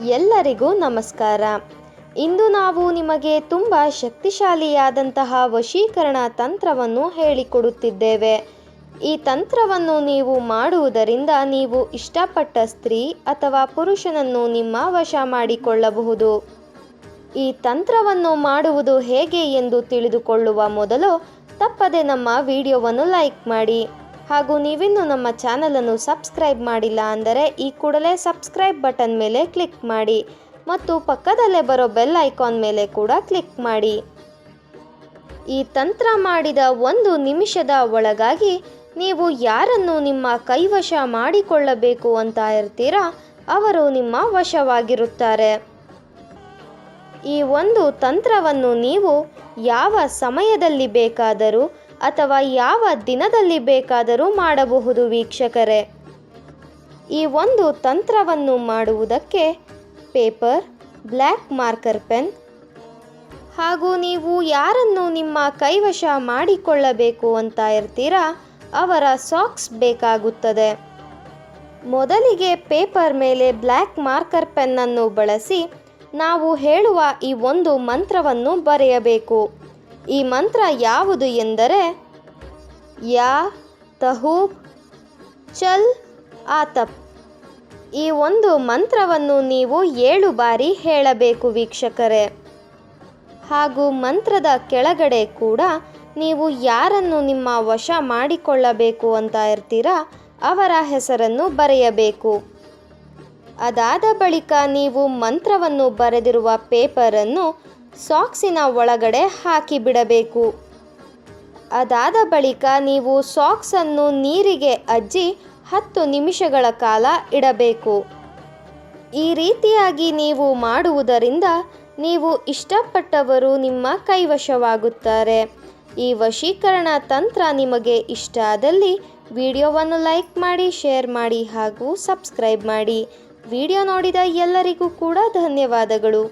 ಎಲ್ಲರಿಗೂ ನಮಸ್ಕಾರ. ಇಂದು ನಾವು ನಿಮಗೆ ತುಂಬ ಶಕ್ತಿಶಾಲಿಯಾದಂತಹ ವಶೀಕರಣ ತಂತ್ರವನ್ನು ಹೇಳಿಕೊಡುತ್ತಿದ್ದೇವೆ. ಈ ತಂತ್ರವನ್ನು ನೀವು ಮಾಡುವುದರಿಂದ ನೀವು ಇಷ್ಟಪಟ್ಟ ಸ್ತ್ರೀ ಅಥವಾ ಪುರುಷನನ್ನು ನಿಮ್ಮ ವಶ ಮಾಡಿಕೊಳ್ಳಬಹುದು. ಈ ತಂತ್ರವನ್ನು ಮಾಡುವುದು ಹೇಗೆ ಎಂದು ತಿಳಿದುಕೊಳ್ಳುವ ಮೊದಲು ತಪ್ಪದೆ ನಮ್ಮ ವಿಡಿಯೋವನ್ನು ಲೈಕ್ ಮಾಡಿ. ಹಾಗೂ ನೀವಿನ್ನೂ ನಮ್ಮ ಚಾನಲನ್ನು ಸಬ್ಸ್ಕ್ರೈಬ್ ಮಾಡಿಲ್ಲ ಅಂದರೆ ಈ ಕೂಡಲೇ ಸಬ್ಸ್ಕ್ರೈಬ್ ಬಟನ್ ಮೇಲೆ ಕ್ಲಿಕ್ ಮಾಡಿ ಮತ್ತು ಪಕ್ಕದಲ್ಲೇ ಬರೋ ಬೆಲ್ ಐಕಾನ್ ಮೇಲೆ ಕೂಡ ಕ್ಲಿಕ್ ಮಾಡಿ. ಈ ತಂತ್ರ ಮಾಡಿದ 1 ನಿಮಿಷದ ಒಳಗಾಗಿ ನೀವು ಯಾರನ್ನು ನಿಮ್ಮ ಕೈವಶ ಮಾಡಿಕೊಳ್ಳಬೇಕು ಅಂತ ಇರ್ತೀರಾ ಅವರು ನಿಮ್ಮ ವಶವಾಗಿರುತ್ತಾರೆ. ಈ ಒಂದು ತಂತ್ರವನ್ನು ನೀವು ಯಾವ ಸಮಯದಲ್ಲಿ ಬೇಕಾದರೂ ಅಥವಾ ಯಾವ ದಿನದಲ್ಲಿ ಬೇಕಾದರೂ ಮಾಡಬಹುದು ವೀಕ್ಷಕರೇ. ಈ ಒಂದು ತಂತ್ರವನ್ನು ಮಾಡುವುದಕ್ಕೆ ಪೇಪರ್, ಬ್ಲ್ಯಾಕ್ ಮಾರ್ಕರ್ ಪೆನ್ ಹಾಗೂ ನೀವು ಯಾರನ್ನು ನಿಮ್ಮ ಕೈವಶ ಮಾಡಿಕೊಳ್ಳಬೇಕು ಅಂತ ಇರ್ತೀರಾ ಅವರ ಸಾಕ್ಸ್ ಬೇಕಾಗುತ್ತದೆ. ಮೊದಲಿಗೆ ಪೇಪರ್ ಮೇಲೆ ಬ್ಲ್ಯಾಕ್ ಮಾರ್ಕರ್ ಪೆನ್ನನ್ನು ಬಳಸಿ ನಾವು ಹೇಳುವ ಈ ಒಂದು ಮಂತ್ರವನ್ನು ಬರೆಯಬೇಕು. ಈ ಮಂತ್ರ ಯಾವುದು ಎಂದರೆ ಯಾ ತಹೂಬ್ ಚಲ್ ಆತಪ್. ಈ ಒಂದು ಮಂತ್ರವನ್ನು ನೀವು 7 ಬಾರಿ ಹೇಳಬೇಕು ವೀಕ್ಷಕರೇ. ಹಾಗೂ ಮಂತ್ರದ ಕೆಳಗಡೆ ಕೂಡ ನೀವು ಯಾರನ್ನು ನಿಮ್ಮ ವಶ ಮಾಡಿಕೊಳ್ಳಬೇಕು ಅಂತ ಇರ್ತೀರಾ ಅವರ ಹೆಸರನ್ನು ಬರೆಯಬೇಕು. ಅದಾದ ಬಳಿಕ ನೀವು ಮಂತ್ರವನ್ನು ಬರೆದಿರುವ ಪೇಪರನ್ನು ಸಾಕ್ಸಿನ ಒಳಗಡೆ ಹಾಕಿಬಿಡಬೇಕು. ಅದಾದ ಬಳಿಕ ನೀವು ಸಾಕ್ಸನ್ನು ನೀರಿಗೆ ಅಜ್ಜಿ 10 ನಿಮಿಷಗಳ ಕಾಲ ಇಡಬೇಕು. ಈ ರೀತಿಯಾಗಿ ನೀವು ಮಾಡುವುದರಿಂದ ನೀವು ಇಷ್ಟಪಟ್ಟವರು ನಿಮ್ಮ ಕೈವಶವಾಗುತ್ತಾರೆ. ಈ ವಶೀಕರಣ ತಂತ್ರ ನಿಮಗೆ ಇಷ್ಟ ಆದಲ್ಲಿ ವಿಡಿಯೋವನ್ನು ಲೈಕ್ ಮಾಡಿ, ಶೇರ್ ಮಾಡಿ ಹಾಗೂ ಸಬ್ಸ್ಕ್ರೈಬ್ ಮಾಡಿ. ವಿಡಿಯೋ ನೋಡಿದ ಎಲ್ಲರಿಗೂ ಕೂಡ ಧನ್ಯವಾದಗಳು.